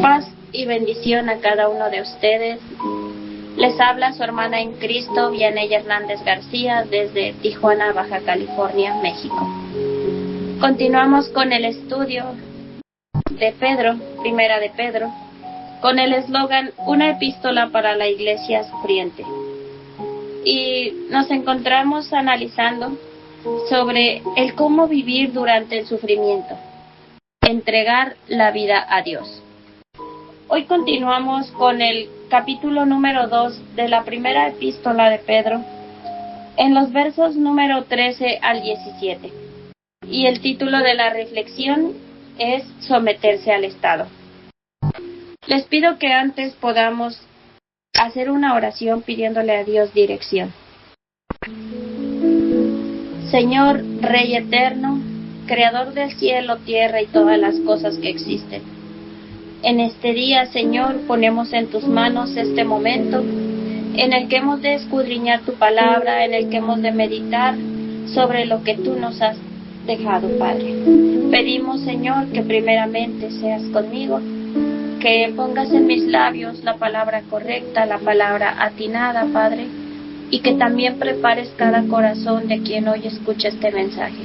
Paz y bendición a cada uno de ustedes. Les habla su hermana en Cristo, Vianey Hernández García, desde Tijuana, Baja California, México. Continuamos con el estudio de Pedro, Primera de Pedro, con el eslogan Una epístola para la iglesia sufriente. Y nos encontramos analizando sobre el cómo vivir durante el sufrimiento, entregar la vida a Dios. Hoy continuamos con el capítulo número 2 de la primera epístola de Pedro, en los versos número 13 al 17. Y el título de la reflexión es Someterse al Estado. Les pido que antes podamos hacer una oración pidiéndole a Dios dirección. Señor, Rey eterno, Creador del cielo, tierra y todas las cosas que existen. En este día, Señor, ponemos en tus manos este momento en el que hemos de escudriñar tu palabra, en el que hemos de meditar sobre lo que tú nos has dejado, Padre. Pedimos, Señor, que primeramente seas conmigo, que pongas en mis labios la palabra correcta, la palabra atinada, Padre, y que también prepares cada corazón de quien hoy escucha este mensaje,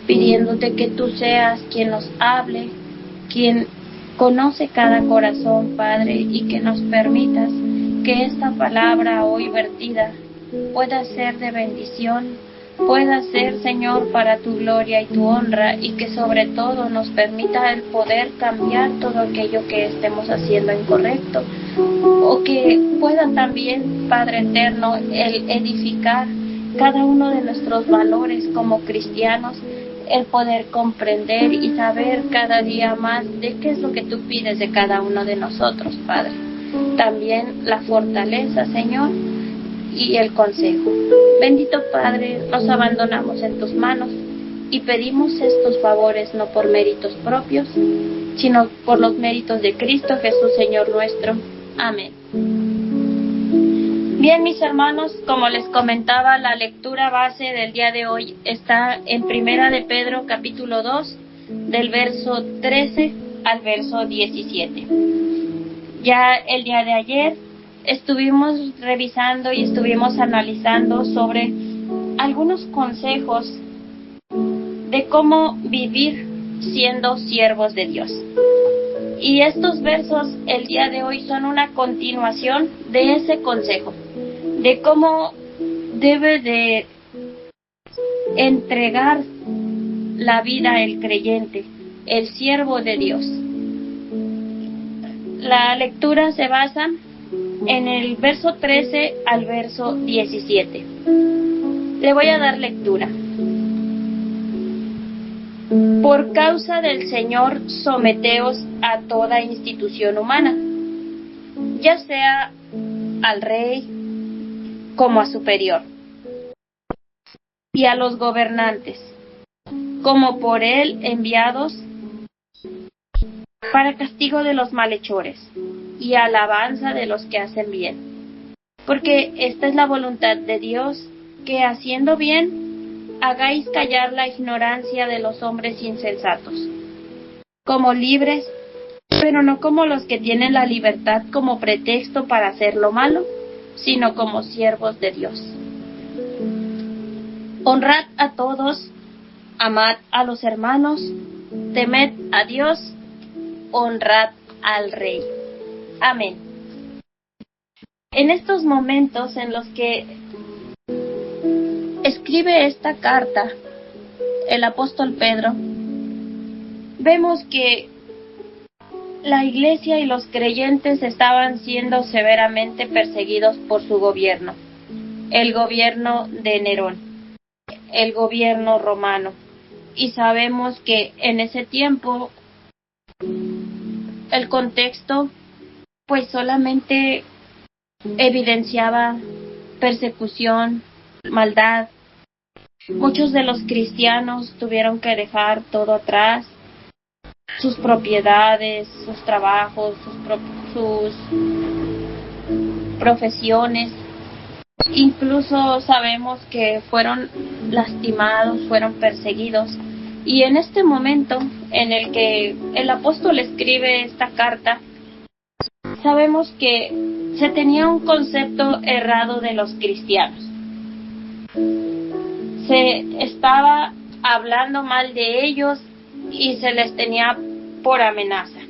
pidiéndote que tú seas quien nos hable, quien conoce cada corazón, Padre, y que nos permitas que esta palabra hoy vertida pueda ser de bendición, pueda ser, Señor, para tu gloria y tu honra, y que sobre todo nos permita el poder cambiar todo aquello que estemos haciendo incorrecto, o que pueda también, Padre eterno, el edificar cada uno de nuestros valores como cristianos, el poder comprender y saber cada día más de qué es lo que tú pides de cada uno de nosotros, Padre. También la fortaleza, Señor, y el consejo. Bendito Padre, nos abandonamos en tus manos y pedimos estos favores no por méritos propios, sino por los méritos de Cristo Jesús, Señor nuestro. Amén. Bien, mis hermanos, como les comentaba, la lectura base del día de hoy está en Primera de Pedro, capítulo 2, del verso 13 al verso 17. Ya el día de ayer estuvimos revisando y estuvimos analizando sobre algunos consejos de cómo vivir siendo siervos de Dios. Y estos versos el día de hoy son una continuación de ese consejo, de cómo debe de entregar la vida el creyente, el siervo de Dios. La lectura se basa en el verso 13 al verso 17. Le voy a dar lectura. Por causa del Señor, someteos a toda institución humana, ya sea al rey como a superior, y a los gobernantes, como por él enviados para castigo de los malhechores y alabanza de los que hacen bien. Porque esta es la voluntad de Dios, que haciendo bien, hagáis callar la ignorancia de los hombres insensatos, como libres, pero no como los que tienen la libertad como pretexto para hacer lo malo, sino como siervos de Dios. Honrad a todos, amad a los hermanos, temed a Dios, honrad al Rey. Amén. En estos momentos en los que escribe esta carta el apóstol Pedro, vemos que la iglesia y los creyentes estaban siendo severamente perseguidos por su gobierno, el gobierno de Nerón, el gobierno romano. Y sabemos que en ese tiempo el contexto pues solamente evidenciaba persecución, maldad. Muchos de los cristianos tuvieron que dejar todo atrás, sus propiedades, sus trabajos, sus profesiones. Incluso sabemos que fueron lastimados, fueron perseguidos Y en este momento en el que el apóstol escribe esta carta, sabemos que se tenía un concepto errado de los cristianos. Se estaba hablando mal de ellos y se les tenía por amenaza.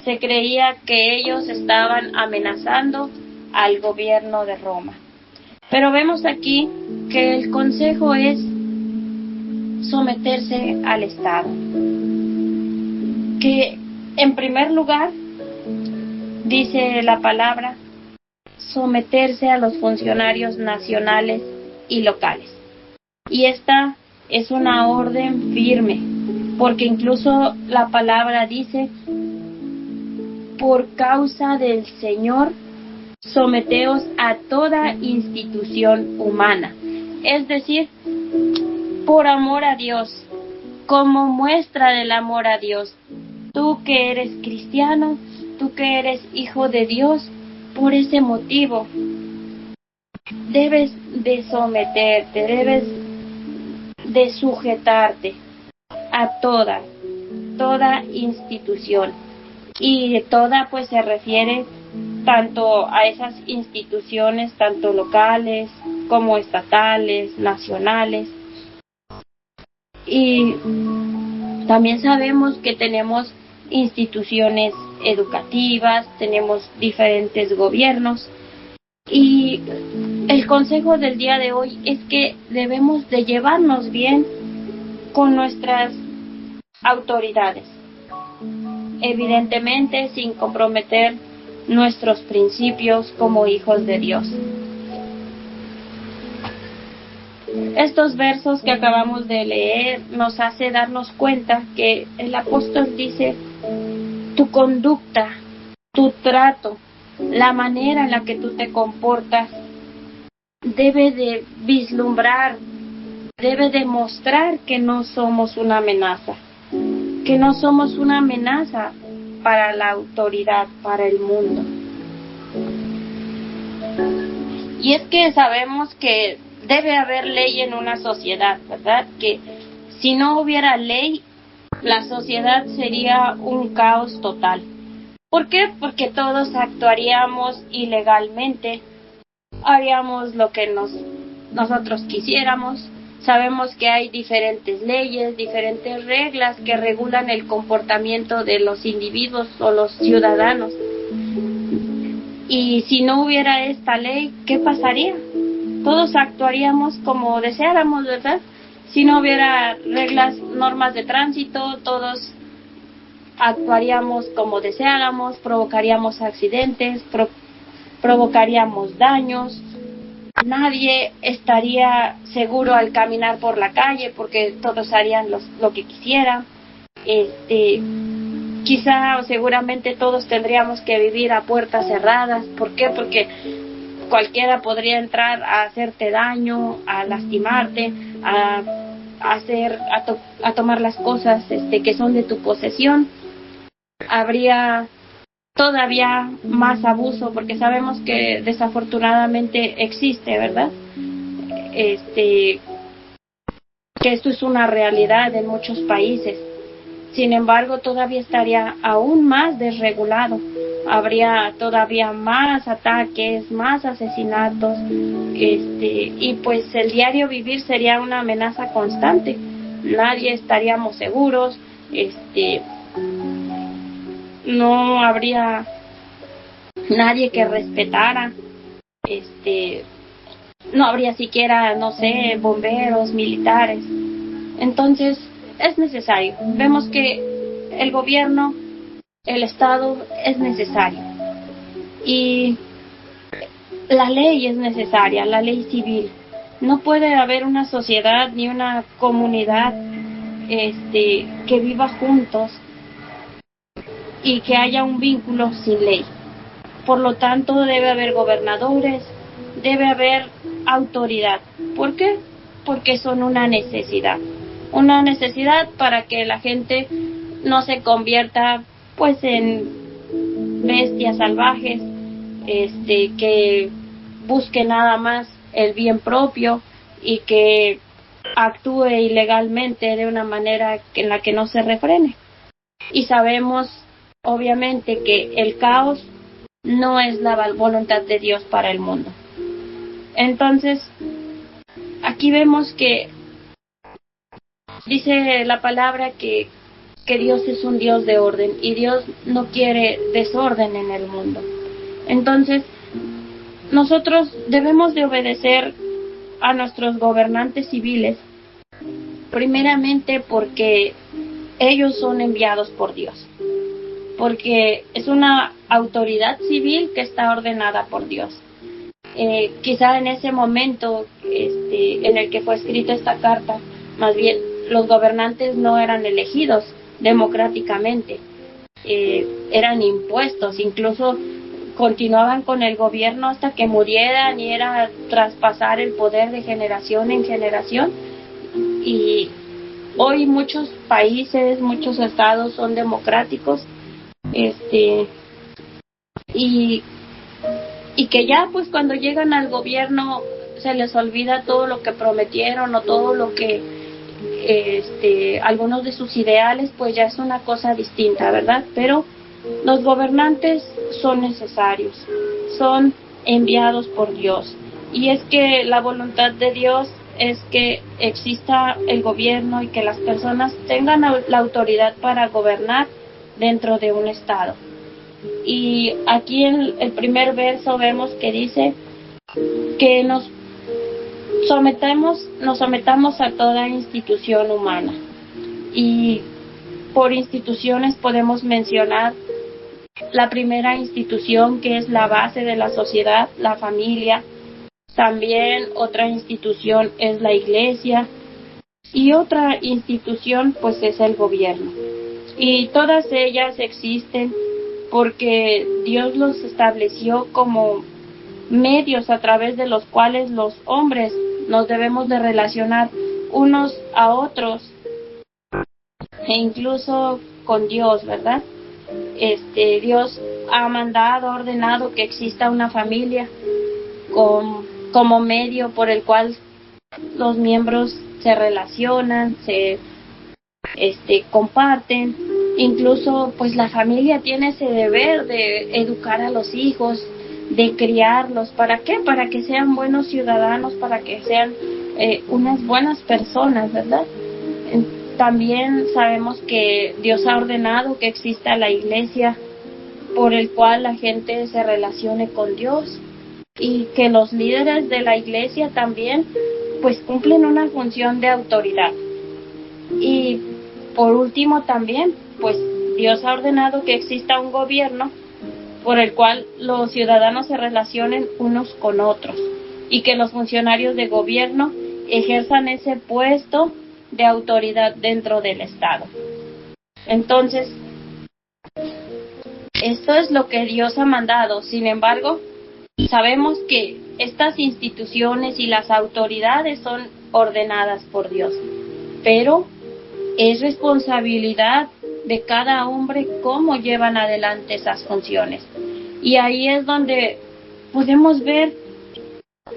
Se creía que ellos estaban amenazando al gobierno de Roma. Pero vemos aquí que el consejo es someterse al Estado. Que en primer lugar, dice la palabra, someterse a los funcionarios nacionales y locales. Y esta es una orden firme, porque incluso la palabra dice, por causa del Señor, someteos a toda institución humana. Es decir, por amor a Dios, como muestra del amor a Dios. Tú que eres cristiano, tú que eres hijo de Dios, por ese motivo debes de someterte, debes de sujetarte a toda institución. Y toda pues se refiere tanto a esas instituciones, tanto locales como estatales, nacionales. Y también sabemos que tenemos instituciones educativas, tenemos diferentes gobiernos, y el consejo del día de hoy es que debemos de llevarnos bien con nuestras autoridades, evidentemente sin comprometer nuestros principios como hijos de Dios. Estos versos que acabamos de leer nos hace darnos cuenta que el apóstol dice, tu conducta, tu trato, la manera en la que tú te comportas debe de vislumbrar, debe demostrar que no somos una amenaza, que no somos una amenaza para la autoridad, para el mundo. Y es que sabemos que debe haber ley en una sociedad, ¿verdad? Que si no hubiera ley, la sociedad sería un caos total. ¿Por qué? Porque todos actuaríamos ilegalmente, haríamos lo que nosotros quisiéramos. Sabemos que hay diferentes leyes, diferentes reglas que regulan el comportamiento de los individuos o los ciudadanos. Y si no hubiera esta ley, ¿qué pasaría? Todos actuaríamos como deseáramos, ¿verdad? Si no hubiera reglas, normas de tránsito, todos actuaríamos como deseáramos, provocaríamos accidentes, provocaríamos daños. Nadie estaría seguro al caminar por la calle porque todos harían lo que quisieran. Quizá o seguramente todos tendríamos que vivir a puertas cerradas. ¿Por qué? Porque cualquiera podría entrar a hacerte daño, a lastimarte, a tomar las cosas que son de tu posesión. Habría todavía más abuso, porque sabemos que desafortunadamente existe, ¿verdad? Que esto es una realidad en muchos países. Sin embargo, todavía estaría aún más desregulado. Habría todavía más ataques, más asesinatos, y pues el diario vivir sería una amenaza constante. Nadie estaríamos seguros, no habría nadie que respetara, no habría siquiera, no sé, bomberos, militares. Entonces, es necesario. Vemos que el gobierno, el Estado es necesario. Y la ley es necesaria, la ley civil. No puede haber una sociedad ni una comunidad que viva juntos y que haya un vínculo sin ley. Por lo tanto, debe haber gobernadores, debe haber autoridad. ¿Por qué? Porque son una necesidad para que la gente no se convierta pues en bestias salvajes, que busquen nada más el bien propio y que actúe ilegalmente de una manera en la que no se refrene. Y sabemos, obviamente, que el caos no es la voluntad de Dios para el mundo. Entonces, aquí vemos que dice la palabra que Dios es un Dios de orden y Dios no quiere desorden en el mundo. Entonces, nosotros debemos de obedecer a nuestros gobernantes civiles, primeramente porque ellos son enviados por Dios, porque es una autoridad civil que está ordenada por Dios. Quizá en ese momento en el que fue escrita esta carta, más bien los gobernantes no eran elegidos democráticamente, eran impuestos, incluso continuaban con el gobierno hasta que murieran y era traspasar el poder de generación en generación. Y hoy muchos países, muchos estados son democráticos, y que ya pues cuando llegan al gobierno se les olvida todo lo que prometieron o todo lo que algunos de sus ideales, pues ya es una cosa distinta, ¿verdad? Pero los gobernantes son necesarios, son enviados por Dios, y es que la voluntad de Dios es que exista el gobierno y que las personas tengan la autoridad para gobernar dentro de un estado. Y aquí en el primer verso vemos que dice que nos sometamos a toda institución humana, y por instituciones podemos mencionar la primera institución, que es la base de la sociedad, la familia. También otra institución es la iglesia, y otra institución pues es el gobierno. Y todas ellas existen porque Dios los estableció como medios a través de los cuales los hombres nos debemos de relacionar unos a otros e incluso con Dios, ¿verdad? Dios ha mandado, ha ordenado que exista una familia como medio por el cual los miembros se relacionan, se comparten. Incluso pues la familia tiene ese deber de educar a los hijos, de criarlos. ¿Para qué? Para que sean buenos ciudadanos, para que sean unas buenas personas, ¿verdad? También sabemos que Dios ha ordenado que exista la iglesia por el cual la gente se relacione con Dios, y que los líderes de la iglesia también pues cumplen una función de autoridad. Y por último también pues Dios ha ordenado que exista un gobierno por el cual los ciudadanos se relacionen unos con otros, y que los funcionarios de gobierno ejerzan ese puesto de autoridad dentro del Estado. Entonces, esto es lo que Dios ha mandado. Sin embargo, sabemos que estas instituciones y las autoridades son ordenadas por Dios, pero es responsabilidad de cada hombre cómo llevan adelante esas funciones. Y ahí es donde podemos ver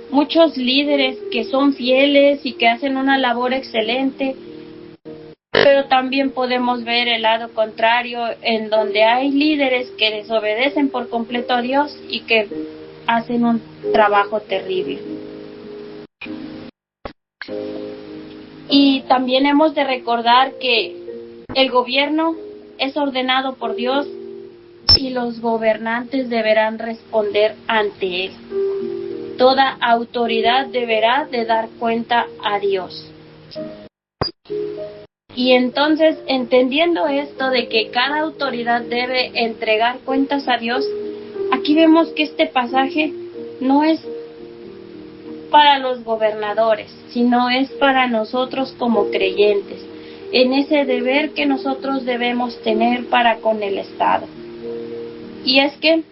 muchos líderes que son fieles y que hacen una labor excelente, pero también podemos ver el lado contrario, en donde hay líderes que desobedecen por completo a Dios y que hacen un trabajo terrible. Y también hemos de recordar que el gobierno es ordenado por Dios y los gobernantes deberán responder ante él. Toda autoridad deberá de dar cuenta a Dios. Y entonces, entendiendo esto de que cada autoridad debe entregar cuentas a Dios, aquí vemos que este pasaje no es para los gobernadores, sino es para nosotros como creyentes, en ese deber que nosotros debemos tener para con el Estado. Y es que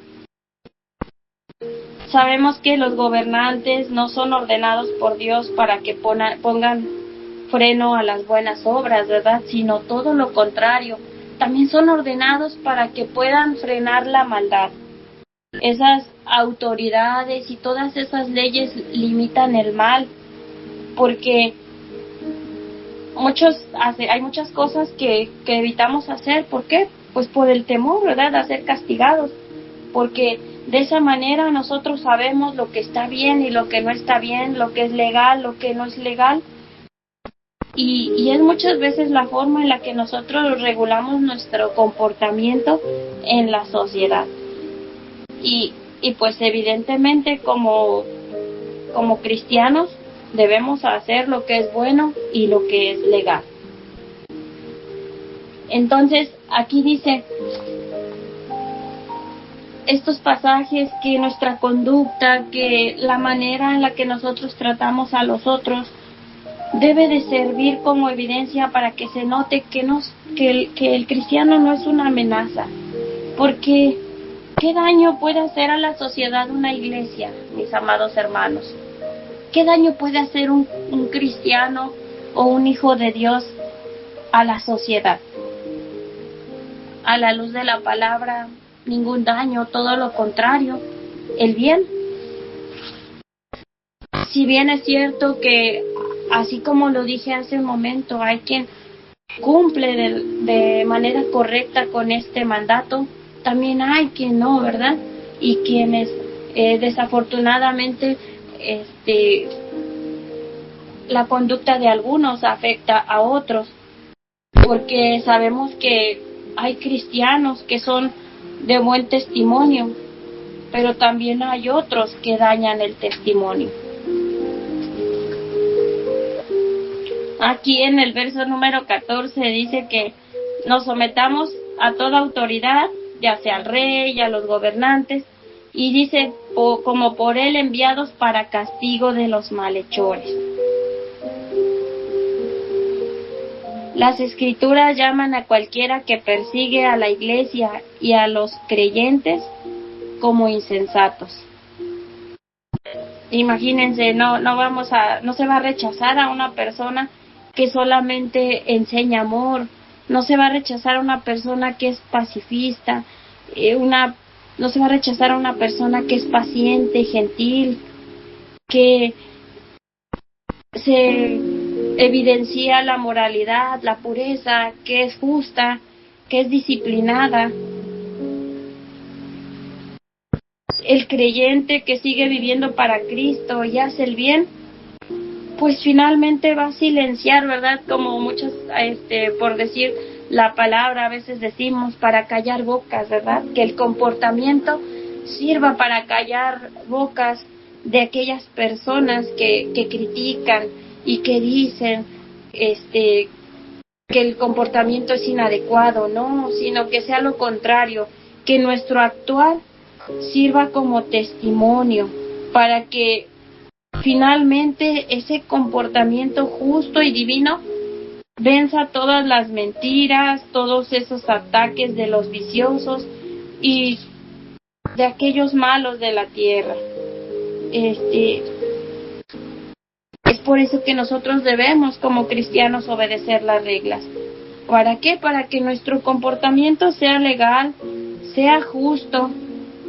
sabemos que los gobernantes no son ordenados por Dios para que pongan freno a las buenas obras, ¿verdad? Sino todo lo contrario. También son ordenados para que puedan frenar la maldad. Esas autoridades y todas esas leyes limitan el mal, porque hay muchas cosas que evitamos hacer. ¿Por qué? Pues por el temor, ¿verdad?, a ser castigados, porque de esa manera nosotros sabemos lo que está bien y lo que no está bien, lo que es legal, lo que no es legal, y es muchas veces la forma en la que nosotros regulamos nuestro comportamiento en la sociedad. Y pues evidentemente como cristianos debemos hacer lo que es bueno y lo que es legal. Entonces aquí dice estos pasajes que nuestra conducta, que la manera en la que nosotros tratamos a los otros debe de servir como evidencia para que se note que el cristiano no es una amenaza. Porque ¿qué daño puede hacer a la sociedad una iglesia, mis amados hermanos? ¿Qué daño puede hacer un cristiano o un hijo de Dios a la sociedad? A la luz de la palabra, ningún daño, todo lo contrario, el bien. Si bien es cierto que, así como lo dije hace un momento, hay quien cumple de manera correcta con este mandato, también hay quien no, ¿verdad? Y quienes desafortunadamente la conducta de algunos afecta a otros, porque sabemos que hay cristianos que son de buen testimonio, pero también hay otros que dañan el testimonio. Aquí en el verso número 14 dice que nos sometamos a toda autoridad, ya sea al rey y a los gobernantes, y dice como por él enviados para castigo de los malhechores. Las escrituras llaman a cualquiera que persigue a la iglesia y a los creyentes como insensatos. Imagínense, no se va a rechazar a una persona que solamente enseña amor, no se va a rechazar a una persona que es pacifista, no se va a rechazar a una persona que es paciente, gentil, que se evidencia la moralidad, la pureza, que es justa, que es disciplinada. El creyente que sigue viviendo para Cristo y hace el bien, pues finalmente va a silenciar, ¿verdad? Como muchos, por decir la palabra, a veces decimos para callar bocas, ¿verdad? Que el comportamiento sirva para callar bocas de aquellas personas que critican y que dicen que el comportamiento es inadecuado, no, sino que sea lo contrario, que nuestro actuar sirva como testimonio para que finalmente ese comportamiento justo y divino venza todas las mentiras, todos esos ataques de los viciosos y de aquellos malos de la tierra. Es por eso que nosotros debemos como cristianos obedecer las reglas. ¿Para qué? Para que nuestro comportamiento sea legal, sea justo,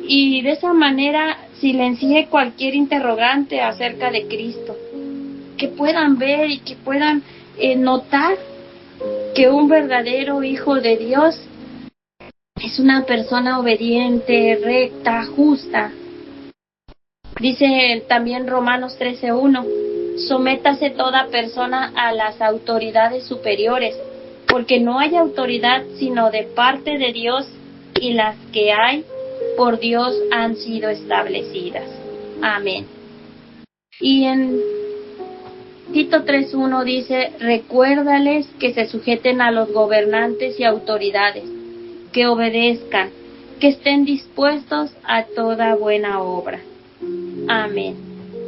y de esa manera silencie cualquier interrogante acerca de Cristo, que puedan ver y que puedan notar que un verdadero hijo de Dios es una persona obediente, recta, justa. Dice también Romanos 13:1, sométase toda persona a las autoridades superiores, porque no hay autoridad sino de parte de Dios, y las que hay por Dios han sido establecidas. Amén. Y en Tito 3:1 dice, recuérdales que se sujeten a los gobernantes y autoridades, que obedezcan, que estén dispuestos a toda buena obra. Amén.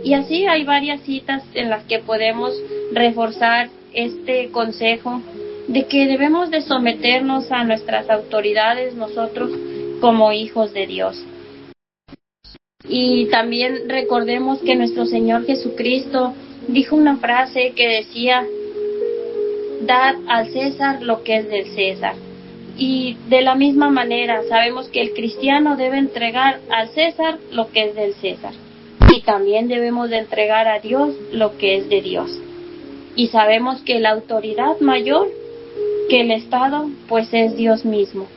Y así hay varias citas en las que podemos reforzar este consejo de que debemos de someternos a nuestras autoridades nosotros como hijos de Dios. Y también recordemos que nuestro Señor Jesucristo dijo una frase que decía, dad al César lo que es del César. Y de la misma manera sabemos que el cristiano debe entregar al César lo que es del César. Y también debemos de entregar a Dios lo que es de Dios. y sabemos que la autoridad mayor que el Estado pues es Dios mismo.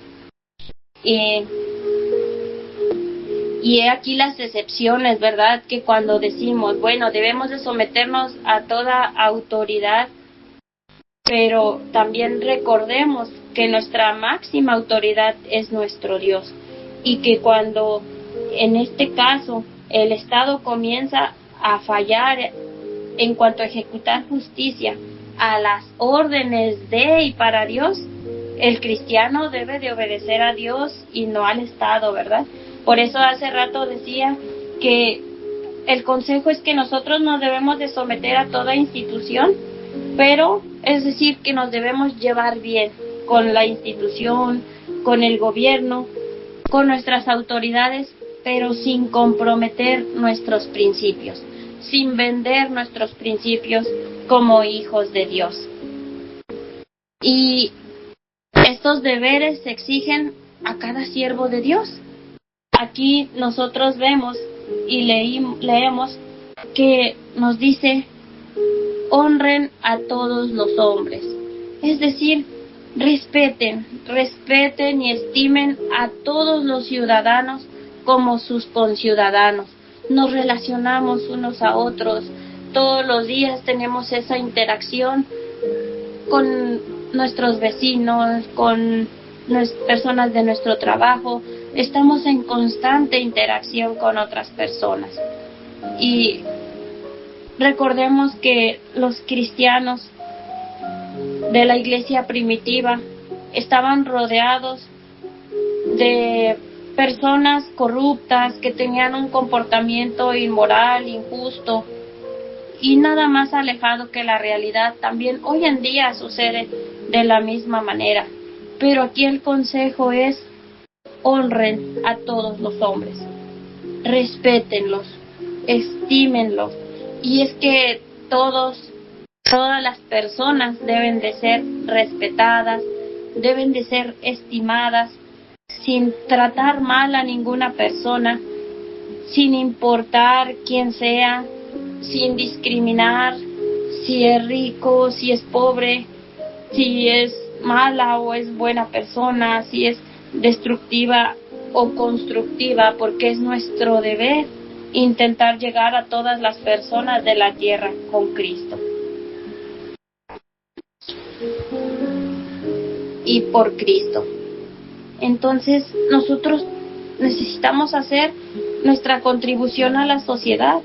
Y he aquí las excepciones, ¿verdad? Que cuando decimos, bueno, debemos de someternos a toda autoridad, pero también recordemos que nuestra máxima autoridad es nuestro Dios, y que cuando, en este caso, el Estado comienza a fallar en cuanto a ejecutar justicia a las órdenes de y para Dios, el cristiano debe de obedecer a Dios y no al Estado, ¿verdad? Por eso hace rato decía que el consejo es que nosotros nos debemos de someter a toda institución, pero es decir, que nos debemos llevar bien con la institución, con el gobierno, con nuestras autoridades, pero sin comprometer nuestros principios, sin vender nuestros principios como hijos de Dios. Y estos deberes se exigen a cada siervo de Dios. Aquí nosotros vemos y leemos que nos dice: honren a todos los hombres. Es decir, respeten y estimen a todos los ciudadanos como sus conciudadanos. Nos relacionamos unos a otros. Todos los días tenemos esa interacción con nuestros vecinos, con personas de nuestro trabajo. Estamos en constante interacción con otras personas. Y recordemos que los cristianos de la iglesia primitiva estaban rodeados de personas corruptas que tenían un comportamiento inmoral, injusto y nada más alejado que la realidad. También hoy en día sucede de la misma manera, pero aquí el consejo es: honren a todos los hombres, respétenlos, estímenlos. Y es que todas las personas deben de ser respetadas, deben de ser estimadas, sin tratar mal a ninguna persona, sin importar quién sea, sin discriminar si es rico, si es pobre, si es mala o es buena persona, si es destructiva o constructiva, porque es nuestro deber intentar llegar a todas las personas de la tierra con Cristo y por Cristo. Entonces nosotros necesitamos hacer nuestra contribución a la sociedad.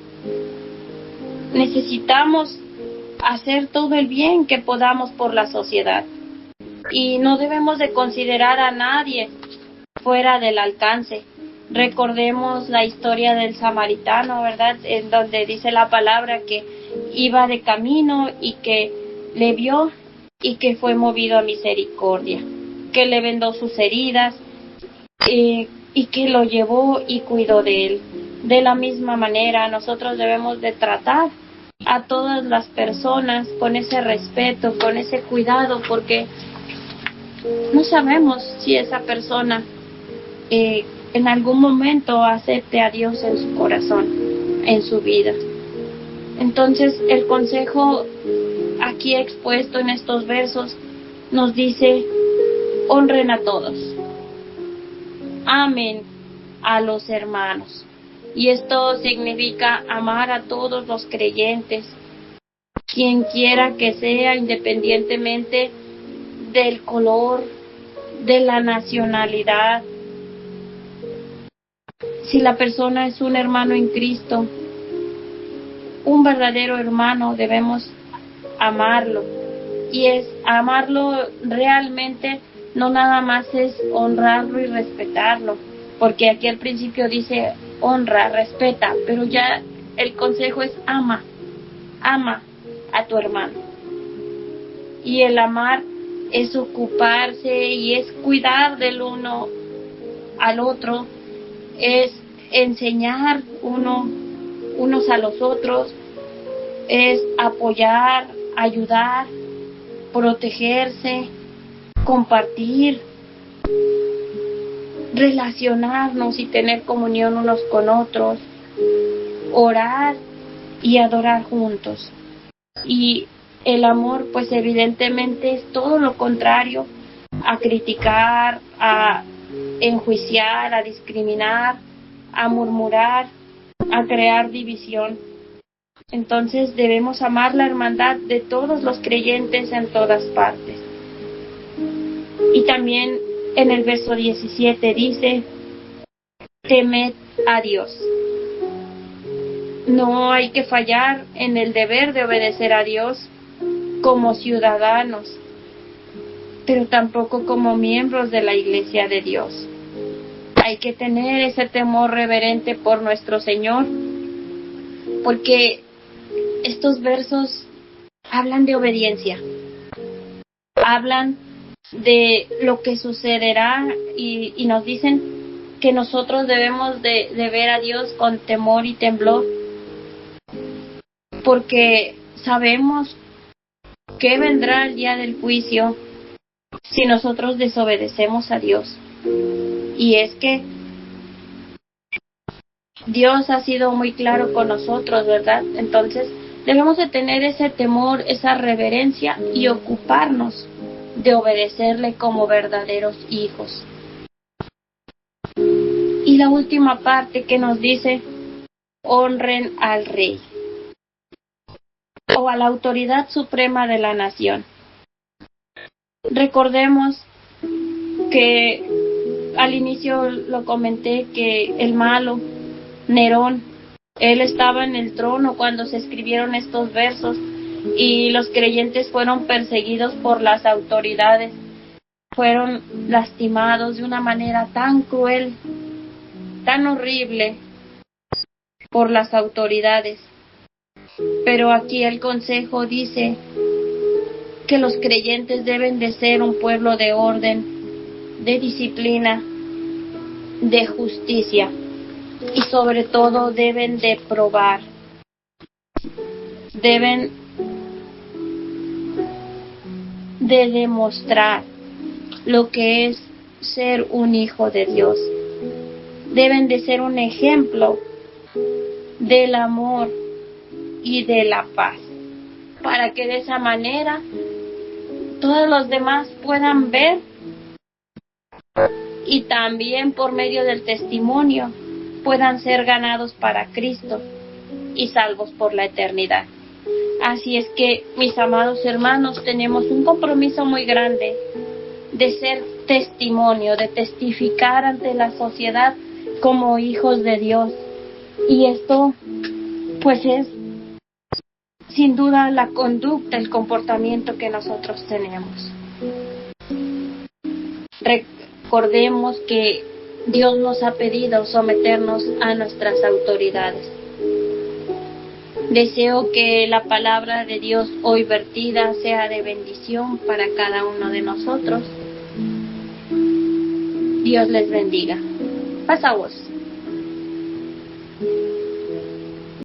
Necesitamos hacer todo el bien que podamos por la sociedad. Y no debemos de considerar a nadie fuera del alcance. Recordemos la historia del samaritano, ¿verdad? En donde dice la palabra que iba de camino y que le vio y que fue movido a misericordia, que le vendó sus heridas y que lo llevó y cuidó de él. De la misma manera, nosotros debemos de tratar a todas las personas con ese respeto, con ese cuidado, porque no sabemos si esa persona en algún momento acepte a Dios en su corazón, en su vida. Entonces, el consejo aquí expuesto en estos versos nos dice: honren a todos, amen a los hermanos. Y esto significa amar a todos los creyentes, quien quiera que sea, independientemente del color, de la nacionalidad. Si la persona es un hermano en Cristo, un verdadero hermano, debemos amarlo. Y es amarlo realmente, no nada más es honrarlo y respetarlo, porque aquí al principio dice honra, respeta, pero ya el consejo es ama a tu hermano. Y el amar es ocuparse y es cuidar del uno al otro, es enseñar unos a los otros, es apoyar, ayudar, protegerse, compartir, relacionarnos y tener comunión unos con otros, orar y adorar juntos. Y El amor, pues evidentemente es todo lo contrario a criticar, a enjuiciar, a discriminar, a murmurar, a crear división. Entonces debemos amar la hermandad de todos los creyentes en todas partes. Y también en el verso 17 dice: temed a Dios. No hay que fallar en el deber de obedecer a Dios como ciudadanos, pero tampoco como miembros de la Iglesia de Dios. Hay que tener ese temor reverente por nuestro Señor, porque estos versos hablan de obediencia, hablan de lo que sucederá y nos dicen que nosotros debemos de ver a Dios con temor y temblor, porque sabemos que vendrá el día del juicio si nosotros desobedecemos a Dios. Y es que Dios ha sido muy claro con nosotros, ¿verdad? Entonces debemos de tener ese temor, esa reverencia y ocuparnos de obedecerle como verdaderos hijos. Y la última parte que nos dice: honren al rey o a la autoridad suprema de la nación. Recordemos que al inicio lo comenté, que el malo, Nerón, él estaba en el trono cuando se escribieron estos versos y los creyentes fueron perseguidos por las autoridades, fueron lastimados de una manera tan cruel, tan horrible por las autoridades. Pero aquí el consejo dice que los creyentes deben de ser un pueblo de orden, de disciplina, de justicia, y sobre todo deben de probar, deben de demostrar lo que es ser un hijo de Dios. Deben de ser un ejemplo del amor y de la paz, para que de esa manera todos los demás puedan ver y también por medio del testimonio puedan ser ganados para Cristo y salvos por la eternidad. Así es que, mis amados hermanos, tenemos un compromiso muy grande de ser testimonio, de testificar ante la sociedad como hijos de Dios. Y esto, pues, es sin duda la conducta, el comportamiento que nosotros tenemos. Recordemos que Dios nos ha pedido someternos a nuestras autoridades. Deseo que la palabra de Dios hoy vertida sea de bendición para cada uno de nosotros. Dios les bendiga. Pasa vos.